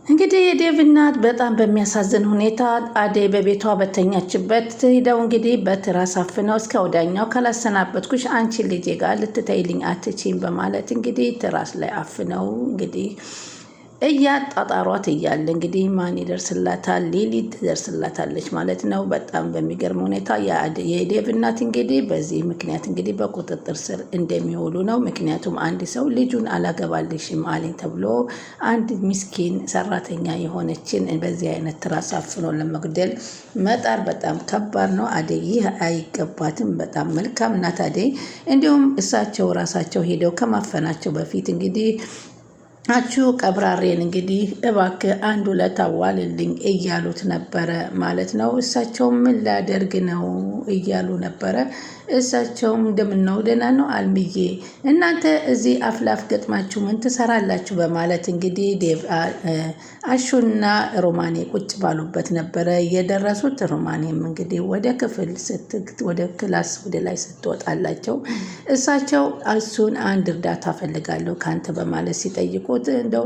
እንግዲህ የዴቭ እናት በጣም በሚያሳዝን ሁኔታ አደይ በቤቷ በተኛችበት ሄደው እንግዲህ በትራስ አፍነው እስከ ወዲያኛው ካላሰናበትኩሽ አንቺ ልጄ ጋር ልትተይልኝ አትችይም በማለት እንግዲህ ትራስ ላይ አፍነው እንግዲህ እያጣጣሯት እያለ እንግዲህ ማን ይደርስላታል? ሊሊ ትደርስላታለች ማለት ነው። በጣም በሚገርም ሁኔታ የዴቭ እናት እንግዲህ በዚህ ምክንያት እንግዲህ በቁጥጥር ስር እንደሚውሉ ነው። ምክንያቱም አንድ ሰው ልጁን አላገባልሽም አለኝ ተብሎ አንድ ምስኪን ሰራተኛ የሆነችን በዚህ አይነት ትራስ አፍኖ ለመግደል መጣር በጣም ከባድ ነው። አደይ ይህ አይገባትም። በጣም መልካም እናት አደይ። እንዲሁም እሳቸው ራሳቸው ሄደው ከማፈናቸው በፊት እንግዲህ አቹ ቀብራሬን እንግዲህ እባክህ አንድ ሁለት አዋልልኝ እያሉት ነበረ ማለት ነው። እሳቸውም ምን ላደርግ ነው እያሉ ነበረ። እሳቸውም እንደምነው ደህና ነው አልምዬ፣ እናንተ እዚህ አፍላፍ ገጥማችሁ ምን ትሰራላችሁ? በማለት እንግዲህ ዴቭ አሹና ሮማኔ ቁጭ ባሉበት ነበረ የደረሱት። ሮማኔም እንግዲህ ወደ ክፍል ወደ ክላስ ወደ ላይ ስትወጣላቸው እሳቸው እሱን አንድ እርዳታ ፈልጋለሁ ካንተ በማለት ሲጠይቁት እንደው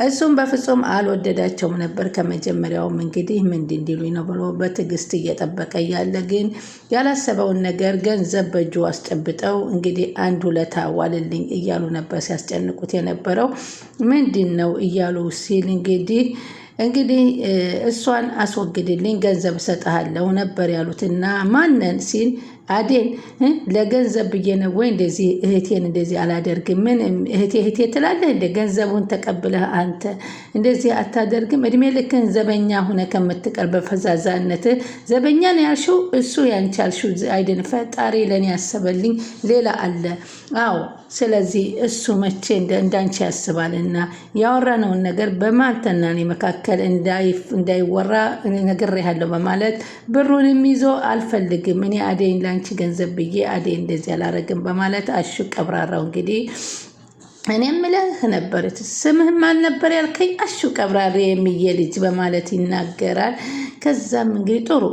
እሱም በፍጹም አልወደዳቸውም ነበር። ከመጀመሪያውም እንግዲህ ምንድን እንዲሉኝ ነው ብሎ በትዕግስት እየጠበቀ ያለ ግን ያላሰበውን ነገር ገንዘብ በእጁ አስጨብጠው እንግዲህ አንድ ሁለት አዋልልኝ እያሉ ነበር ሲያስጨንቁት የነበረው። ምንድን ነው እያሉ ሲል እንግዲህ እሷን አስወግድልኝ ገንዘብ እሰጥሃለሁ ነበር ያሉትና ማንን ሲል አዴን ለገንዘብ ብዬ ነው ወይ እንደዚህ እህቴን እንደዚህ አላደርግም። ምን እህቴ ትላለህ እንደ ገንዘቡን ተቀብለህ አንተ እንደዚህ አታደርግም። እድሜ ልክህን ዘበኛ ሆነ ከምትቀር በፈዛዛነት ዘበኛ ነው ያልሽው፣ እሱ ያንቺ ያልሽው አይደል? ፈጣሪ ለኔ ያሰበልኝ ሌላ አለ። አዎ ስለዚህ እሱ መቼ እንዳንቺ ያስባልና ያወራነውን ነገር በማንተና እኔ መካከል እንዳይወራ ነግሬሃለሁ በማለት ብሩንም ይዞ አልፈልግም እኔ አደይን ላንቺ ገንዘብ ብዬ አደይ እንደዚህ አላረግም በማለት አሹ ቀብራራው እንግዲህ እኔ ምልህ ነበር ስምህ ማን ነበር ያልከኝ? አሹ ቀብራሬ የሚየ ልጅ በማለት ይናገራል። ከዛም እንግዲህ ጥሩ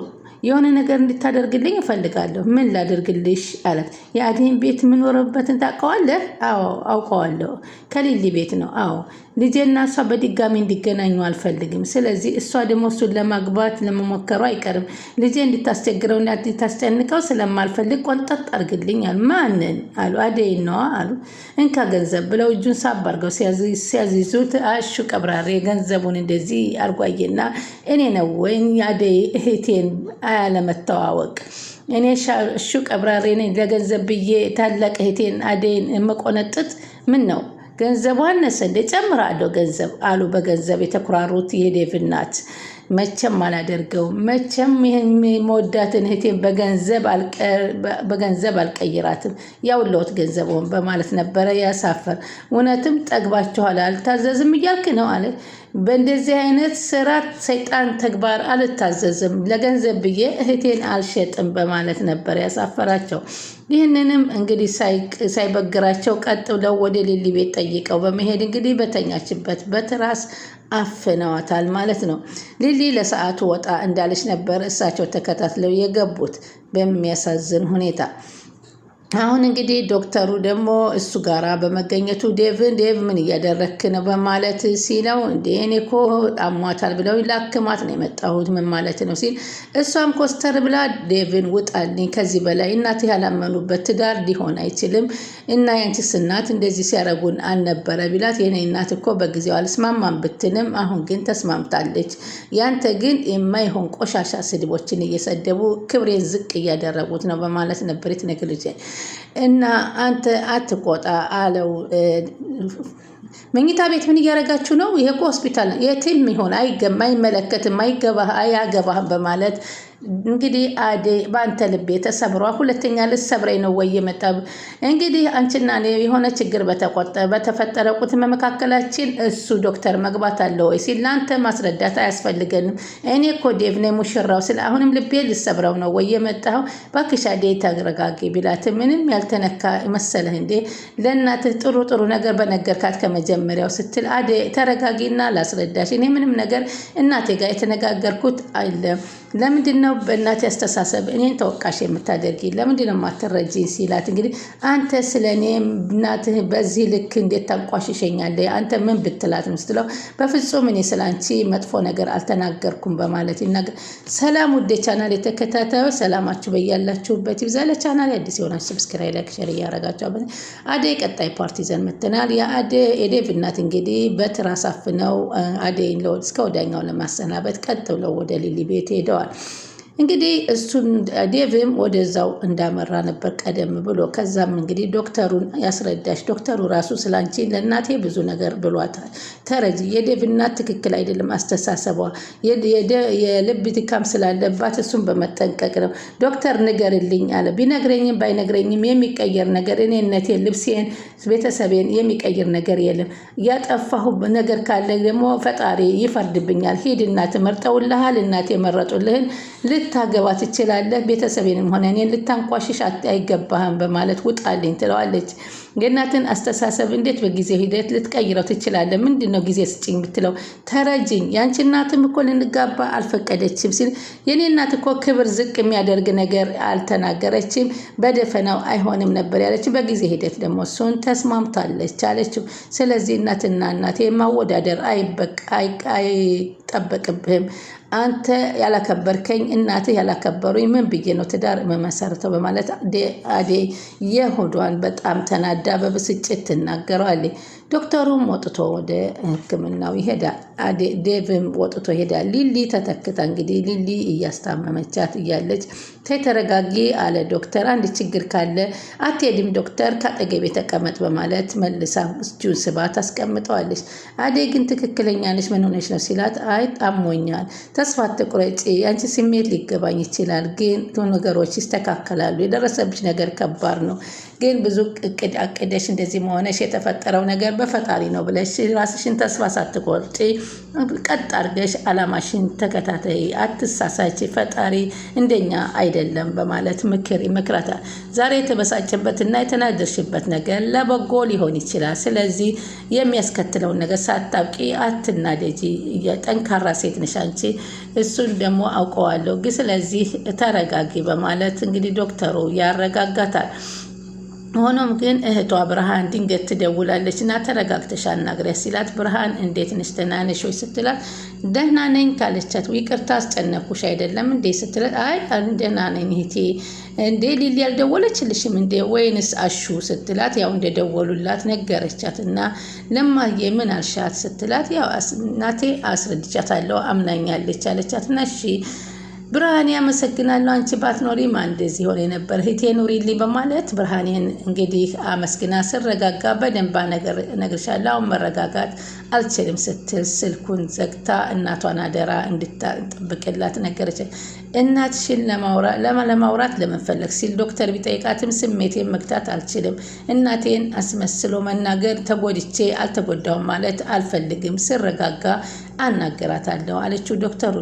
የሆነ ነገር እንድታደርግልኝ እፈልጋለሁ። ምን ላደርግልሽ አላት። የአደይን ቤት የምኖርበትን ታውቀዋለህ? አዎ አውቀዋለሁ። ከሊሊ ቤት ነው። አዎ ልጄና እሷ በድጋሚ እንዲገናኙ አልፈልግም። ስለዚህ እሷ ደግሞ እሱን ለማግባት ለመሞከሩ አይቀርም። ልጄ እንድታስቸግረውና እንድታስጨንቀው ስለማልፈልግ ቆንጠጥ አድርግልኝ አሉ። ማንን አሉ። አደይን ነዋ አሉ። እንካ ገንዘብ ብለው እጁን ሳብ አድርገው ሲያዚዙት አሹ ቀብራሬ ገንዘቡን እንደዚህ አርጓዬና እኔ ነው ወይ አደይ እህቴን አያለመተዋወቅ እኔ እሹ ቀብራሬ ነኝ ለገንዘብ ብዬ ታላቅ እህቴን አደይን የምቆነጥጥ? ምን ነው ገንዘቡ አነሰ እንደ ጨምራለሁ ገንዘብ አሉ። በገንዘብ የተኩራሩት የዴቭ እናት መቼም አላደርገውም፣ መቼም ይህን መወዳትን እህቴን በገንዘብ አልቀይራትም፣ ያውለውት ገንዘቡን በማለት ነበረ ያሳፈር። እውነትም ጠግባችኋል፣ አልታዘዝም እያልክ ነው አለ። በእንደዚህ አይነት ስራት ሰይጣን ተግባር አልታዘዝም፣ ለገንዘብ ብዬ እህቴን አልሸጥም በማለት ነበር ያሳፈራቸው። ይህንንም እንግዲህ ሳይበግራቸው ቀጥ ብለው ወደ ሊሊ ቤት ጠይቀው በመሄድ እንግዲህ በተኛችበት በትራስ አፍነዋታል ማለት ነው። ሊሊ ለሰዓቱ ወጣ እንዳለች ነበር እሳቸው ተከታትለው የገቡት በሚያሳዝን ሁኔታ። አሁን እንግዲህ ዶክተሩ ደግሞ እሱ ጋራ በመገኘቱ ዴቭ ምን እያደረክ ነው በማለት ሲለው እኔ እኮ አሟታል ብለው ላክማት ነው የመጣሁት ምን ማለት ነው ሲል እሷም ኮስተር ብላ ዴቭን ውጣልኝ፣ ከዚህ በላይ እናትህ ያላመኑበት ትዳር ሊሆን አይችልም እና ያንቺስ እናት እንደዚህ ሲያረጉን አልነበረ ቢላት የኔ እናት እኮ በጊዜው አልስማማም ብትንም አሁን ግን ተስማምታለች። ያንተ ግን የማይሆን ቆሻሻ ስድቦችን እየሰደቡ ክብሬን ዝቅ እያደረጉት ነው በማለት ነበር የተነገረች። እና አንተ አትቆጣ አለው። መኝታ ቤት ምን እያደረጋችሁ ነው? ይሄ እኮ ሆስፒታል ነው። የትም ይሆን አይመለከትም፣ አያገባህም በማለት እንግዲህ አደይ በአንተ ልቤ ተሰብሯ፣ ሁለተኛ ልትሰብረኝ ነው ወይ የመጣ? እንግዲህ አንቺና እኔ የሆነ ችግር በተፈጠረ ቁት መካከላችን እሱ ዶክተር መግባት አለ ወይ ሲል ለአንተ ማስረዳት አያስፈልገንም። እኔ እኮ ዴቭ ነኝ ሙሽራው ስለ አሁንም ልቤ ልሰብረው ነው ወይ የመጣው? እባክሽ አደይ ተረጋጊ ቢላት ምንም ያልተነካ መሰለህ እንዴ? ለእናትህ ጥሩ ነገር በነገርካት ከመጀመሪያው ስትል አደይ ተረጋጊና ላስረዳሽ፣ እኔ ምንም ነገር እናቴ ጋር የተነጋገርኩት አይደለም ለምንድነው በእናቴ አስተሳሰብ እኔን ተወቃሽ የምታደርጊ? ለምንድነው ማትረጂኝ ሲላት እንግዲህ አንተ ስለኔ እናትህ በዚህ ልክ እንዴት ታንቋሽሸኛለህ? አንተ ምን ብትላት ነው ስትለው በፍጹም እኔ ስላንቺ መጥፎ ነገር አልተናገርኩም በማለት ይናገር። ሰላም ውድ ቻናል የተከታታዮች ሰላማችሁ በያላችሁበት ይብዛ። ለቻናል አዲስ የሆናችሁ ሰብስክራይብ፣ ላይክ፣ ሼር እያደረጋችሁ አደይ ቀጣይ ፓርቲ ይዘን መጥተናል። የዴቭ እናት እንግዲህ በትራስ አፍነው አደይን እስከ ወዲያኛው ለማሰናበት ቀጥ ብለው ወደ ሊሊ ቤት ሄደዋል። እንግዲህ እሱን ዴቭም ወደዛው እንዳመራ ነበር ቀደም ብሎ። ከዛም እንግዲህ ዶክተሩን ያስረዳሽ። ዶክተሩ ራሱ ስላንቺ ለእናቴ ብዙ ነገር ብሏታል። ተረጂ የዴቭ እናት ትክክል አይደለም አስተሳሰቧ፣ የልብ ድካም ስላለባት እሱን በመጠንቀቅ ነው። ዶክተር ንገርልኝ አለ። ቢነግረኝም ባይነግረኝም የሚቀየር ነገር እኔነቴን፣ ልብሴን፣ ቤተሰቤን የሚቀይር ነገር የለም። ያጠፋሁ ነገር ካለ ደግሞ ፈጣሪ ይፈርድብኛል። ሂድ እናት መርጠውልሃል፣ እናቴ መረጡልህን ልታገባ ትችላለህ። ቤተሰቤንም ሆነ እኔን ልታንቋሽሽ አይገባህም በማለት ውጣልኝ ትለዋለች። የእናትን አስተሳሰብ እንዴት በጊዜ ሂደት ልትቀይረው ትችላለህ? ምንድን ነው ጊዜ ስጭኝ ብትለው ተረጅኝ፣ ያንቺ እናትም እኮ ልንጋባ አልፈቀደችም ሲል የኔ እናት እኮ ክብር ዝቅ የሚያደርግ ነገር አልተናገረችም፣ በደፈናው አይሆንም ነበር ያለችው። በጊዜ ሂደት ደግሞ እሱን ተስማምታለች አለችው። ስለዚህ እናትና እናቴ ማወዳደር አይጠበቅብህም። አንተ ያላከበርከኝ እናትህ ያላከበሩኝ ምን ብዬ ነው ትዳር መመሰርተው በማለት አደይ የሆዷን በጣም ተናዳ በብስጭት ትናገረዋለች። ዶክተሩም ወጥቶ ወደ ሕክምናው ይሄዳል። ዴቭም ወጥቶ ይሄዳል። ሊሊ ተተክታ እንግዲህ ሊሊ እያስታመመቻት እያለች ተረጋጊ አለ ዶክተር። አንድ ችግር ካለ አትሄድም ዶክተር፣ ካጠገቤ ተቀመጥ በማለት መልሳ እጁን ስባ ታስቀምጠዋለች። አደይ ግን ትክክለኛ ነች፣ ምን ሆነች ነው ሲላት አይ አሞኛል፣ ተስፋ አትቁረጪ፣ አንቺ ስሜት ሊገባኝ ይችላል፣ ግን ነገሮች ይስተካከላሉ። የደረሰብሽ ነገር ከባድ ነው፣ ግን ብዙ እቅድ አቅደሽ እንደዚህ መሆነሽ የተፈጠረው ነገር በፈጣሪ ነው ብለሽ ራስሽን ተስፋ ሳትቆርጪ ቀጥ አድርገሽ አላማሽን ተከታተይ፣ አትሳሳች፣ ፈጣሪ እንደኛ አይደለም በማለት ምክር ይመክራታል። ዛሬ የተበሳጨበትና የተናደርሽበት ነገር ለበጎ ሊሆን ይችላል። ስለዚህ የሚያስከትለውን ነገር ሳታውቂ አትናደጂ፣ ጠንካራ ሴት ነሽ አንቺ፣ እሱን ደግሞ አውቀዋለሁ፣ ግን ስለዚህ ተረጋጊ በማለት እንግዲህ ዶክተሩ ያረጋጋታል። ሆኖም ግን እህቷ ብርሃን ድንገት ትደውላለች እና ተረጋግተሽ አናግሪያት ሲላት ብርሃን እንዴት ነሽ ደህና ነሽ ወይ ስትላት ደህና ነኝ ካለቻት ይቅርታ አስጨነኩሽ አይደለም እንዴ ስትላት አይ ደህና ነኝ እህቴ እንዴ ሊሊ ያልደወለችልሽም እንዴ ወይንስ አሹ ስትላት ያው እንደደወሉላት ነገረቻት እና ለማዬ ምን አልሻት ስትላት ያው እናቴ አስረድቻታለሁ አምናኛለች አለቻት እና እሺ ብርሃኔ አመሰግናለሁ፣ አንቺ ባትኖሪ ማን እንደዚህ ሆነ ነበር፣ እህቴ ኑሪልኝ በማለት ብርሃኔን እንግዲህ አመስግና ስረጋጋ በደንባ ነግርሻለሁ፣ አሁን መረጋጋት አልችልም ስትል ስልኩን ዘግታ እናቷን አደራ እንድትጠብቅላት ነገረች። እናትሽን ለማውራት ለመፈለግ ሲል ዶክተር ቢጠይቃትም ስሜቴን መግታት አልችልም፣ እናቴን አስመስሎ መናገር ተጎድቼ አልተጎዳውም ማለት አልፈልግም፣ ስረጋጋ አናገራታለሁ አለችው ዶክተሩ።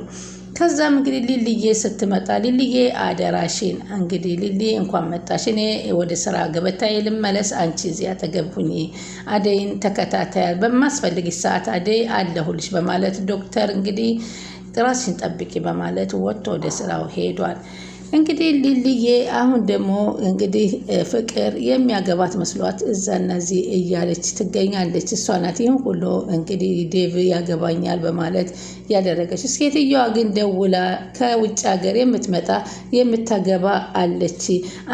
ከዛም እንግዲህ ሊልዬ ስትመጣ ሊልዬ አደራሽን እንግዲህ ሊሊ እንኳን መጣሽ፣ እኔ ወደ ስራ ገበታዬ ልመለስ፣ አንቺ እዚያ ተገቡኝ፣ አደይን ተከታታያል፣ በማስፈልግ ሰዓት አደይ አለሁልሽ በማለት ዶክተር እንግዲህ ራስሽን ጠብቂ በማለት ወጥቶ ወደ ስራው ሄዷል። እንግዲህ ሊልዬ አሁን ደግሞ እንግዲህ ፍቅር የሚያገባት መስሏት እዛና እዚህ እያለች ትገኛለች። እሷ ናት ይህን ሁሉ እንግዲህ ዴቭ ያገባኛል በማለት ያደረገች። ሴትየዋ ግን ደውላ ከውጭ ሀገር የምትመጣ የምታገባ አለች።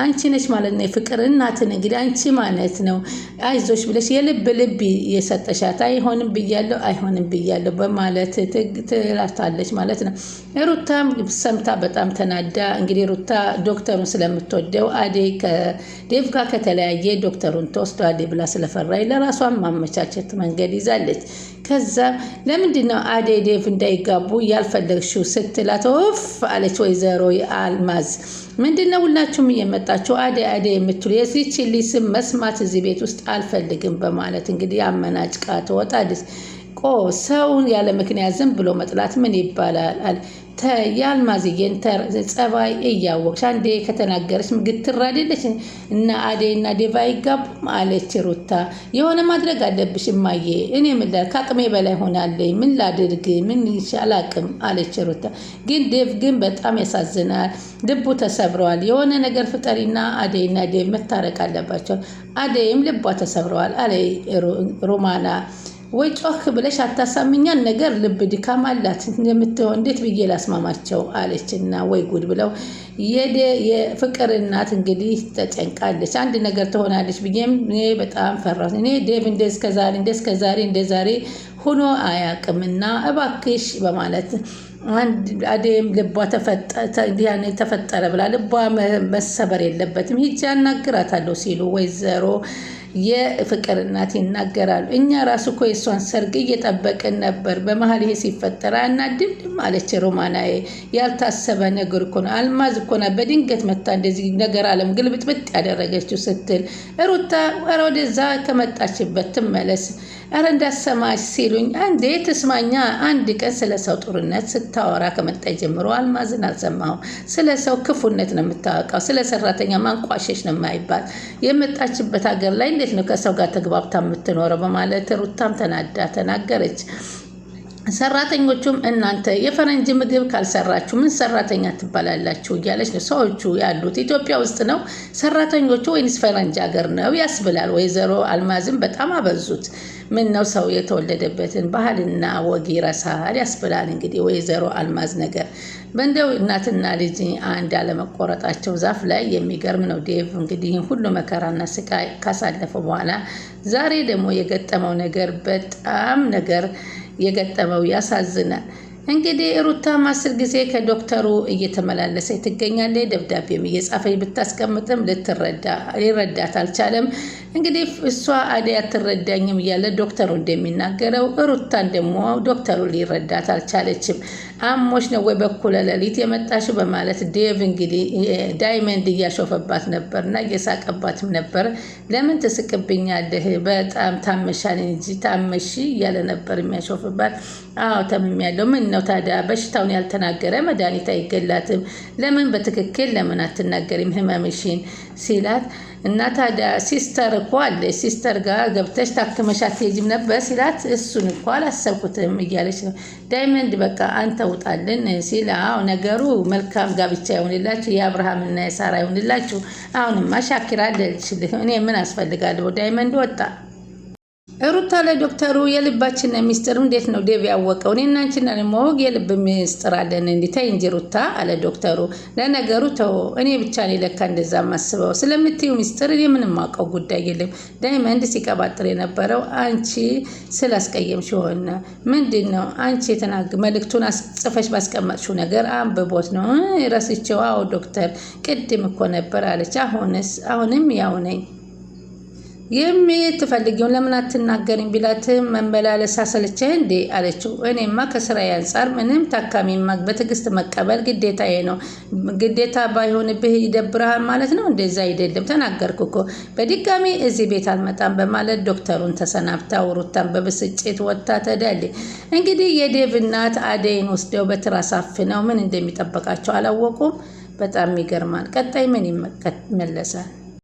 አንቺ ነች ማለት ነው የፍቅር እናትን እንግዲህ አንቺ ማለት ነው አይዞሽ ብለሽ የልብ የሰጠሻት አይሆንም ብያለሁ በማለት ትላታለች ማለት ነው። ሩታም ሰምታ በጣም ተናዳ እንግዲህ ሩታ ዶክተሩን ስለምትወደው አደይ ከዴቭ ጋር ከተለያየ ዶክተሩን ተወስዶ አደይ ብላ ስለፈራይ ለራሷን ማመቻቸት መንገድ ይዛለች። ከዛ ለምንድን ነው አደይ ዴቭ እንዳይጋቡ ያልፈለግሽው ስትላት ኦፍ አለች ወይዘሮ አልማዝ። ምንድነው ሁላችሁም እየመጣችሁ አደይ የምትሉ የዚህች ልጅ ስም መስማት እዚህ ቤት ውስጥ አልፈልግም በማለት እንግዲህ አመናጭቃ ትወጣለች። ሰውን ያለ ምክንያት ዝም ብሎ መጥላት ምን ይባላል? የአልማዝዬን ጸባይ እያወቅሽ አንዴ ከተናገረች ግትር አይደለች እና አደይና ዴቭ አይጋቡም አለች ሩታ። የሆነ ማድረግ አለብሽ እማዬ፣ እኔ ምን ከአቅሜ በላይ ሆናለኝ፣ ምን ላድርግ፣ ምን አላቅም አለች ሩታ። ግን ዴቭ ግን በጣም ያሳዝናል፣ ልቡ ተሰብረዋል። የሆነ ነገር ፍጠሪና አደይና ዴቭ መታረቅ አለባቸው። አደይም ልቧ ተሰብረዋል አለ ሮማና። ወይ ጮክ ብለሽ አታሳምኛል ነገር ልብ ድካም አላት የምትሆን እንዴት ብዬ ላስማማቸው አለችና ወይ ጉድ ብለው የፍቅር እናት እንግዲህ ተጨንቃለች። አንድ ነገር ትሆናለች ብዬም እኔ በጣም ፈራሁ። እኔ ዴቭ እንደዛሬ ሆኖ አያውቅምና እባክሽ በማለት አደይም ልቧ ተፈጠረ ብላ ልቧ መሰበር የለበትም ሂጅ አናግራታለሁ ሲሉ ወይዘሮ የፍቅር እናት ይናገራሉ። እኛ ራሱ እኮ የእሷን ሰርግ እየጠበቅን ነበር፣ በመሀል ይሄ ሲፈጠር አናድድም አለች ሮማናዬ። ያልታሰበ ነገር እኮ ነው፣ አልማዝ እኮ ናት በድንገት መታ እንደዚህ ነገር አለም ግልብጥብጥ ያደረገችው ስትል ሩታ ኧረ ወደዛ ከመጣችበት ትመለስ፣ ኧረ እንዳሰማች ሲሉኝ እንዴ ትስማኛ። አንድ ቀን ስለ ሰው ጦርነት ስታወራ ከመጣ ጀምሮ አልማዝን አልሰማሁም። ስለ ሰው ክፉነት ነው የምታወቃው፣ ስለ ሰራተኛ ማንቋሸሽ ነው የማይባል። የመጣችበት ሀገር ላይ እንዴት ነው ከሰው ጋር ተግባብታ የምትኖረው በማለት ሩታም ተናዳ ተናገረች። ሰራተኞቹም እናንተ የፈረንጅ ምግብ ካልሰራችሁ ምን ሰራተኛ ትባላላችሁ እያለች ነው። ሰዎቹ ያሉት ኢትዮጵያ ውስጥ ነው ሰራተኞቹ ወይንስ ፈረንጅ ሀገር ነው ያስብላል። ወይዘሮ አልማዝም በጣም አበዙት። ምን ነው ሰው የተወለደበትን ባህልና ወግ ይረሳል ያስብላል። እንግዲህ ወይዘሮ አልማዝ ነገር በእንደው እናትና ልጅ አንድ አለመቆረጣቸው ዛፍ ላይ የሚገርም ነው። ዴቭ እንግዲህ ሁሉ መከራና ስቃይ ካሳለፈው በኋላ ዛሬ ደግሞ የገጠመው ነገር በጣም ነገር የገጠመው ያሳዝናል። እንግዲህ ሩታም 10 ጊዜ ከዶክተሩ እየተመላለሰች ትገኛለች። ደብዳቤም እየጻፈች ብታስቀምጥም ሊረዳት አልቻለም። እንግዲህ እሷ አደይ አትረዳኝም እያለ ዶክተሩ እንደሚናገረው ሩታን ደግሞ ዶክተሩ ሊረዳት አልቻለችም። አሞሽ ነው ወይ በኩለ ሌሊት የመጣሽው በማለት ዴቭ እንግዲህ ዳይመንድ እያሾፈባት ነበር እና እየሳቀባትም ነበር። ለምን ትስቅብኛለህ? በጣም ታመሻል እንጂ ታመሽ እያለ ነበር የሚያሾፍባት። አዎ ተምሜያለሁ። ምን ነው ታዲያ በሽታውን ያልተናገረ መድኃኒት አይገላትም? ለምን በትክክል ለምን አትናገሪም ህመምሽን ሲላት እና ታዲያ ሲስተር እኮ አለች ሲስተር ጋር ገብተሽ ታክመሽ አትሄጂም ነበር ሲላት እሱን እኮ አላሰብኩትም እያለች ነው። ዳይመንድ በቃ አንተ ውጣልን ሲል አዎ ነገሩ መልካም ጋብቻ ይሆንላችሁ የአብርሃምና የሳራ ይሆንላችሁ። አሁንማ ሻኪራ አለችልህ እኔ ምን አስፈልጋለሁ። ዳይመንድ ወጣ። ሩታ ለዶክተሩ የልባችን ሚስጥር እንዴት ነው ዴቭ ያወቀው? እኔና አንቺና ደግሞ የልብ ሚስጥር አለን እንዲታይ እንጂ ሩታ አለ ዶክተሩ። ለነገሩ ተው እኔ ብቻ ነኝ ለካ እንደዛ ማስበው ስለምትዩ ሚስጥር እኔ ምንም ማውቀው ጉዳይ የለም። ዳይመንድ ሲቀባጥር የነበረው አንቺ ስላስቀየምሽ ሆነ። ምንድን ነው አንቺ መልእክቱን ጽፈሽ ባስቀመጥሽው ነገር አንብቦት ነው ረስቼው። አዎ ዶክተር ቅድም እኮ ነበር አለች። አሁንም ያው ነኝ የምትፈልጊውን ለምን አትናገሪም ቢላት መመላለስ አሰለቸህ እንዴ አለችው። እኔማ ከስራዬ አንጻር ምንም ታካሚ በትዕግስት መቀበል ግዴታዬ ነው። ግዴታ ባይሆንብህ ይደብርሃል ማለት ነው። እንደዛ አይደለም ተናገርኩ እኮ በድጋሚ እዚህ ቤት አልመጣም በማለት ዶክተሩን ተሰናብታ ሩታን በብስጭት ወጥታ ተዳለች። እንግዲህ የዴቭ እናት አደይን ወስደው በትራስ አፍነው ምን እንደሚጠበቃቸው አላወቁም። በጣም ይገርማል። ቀጣይ ምን ይመለሳል?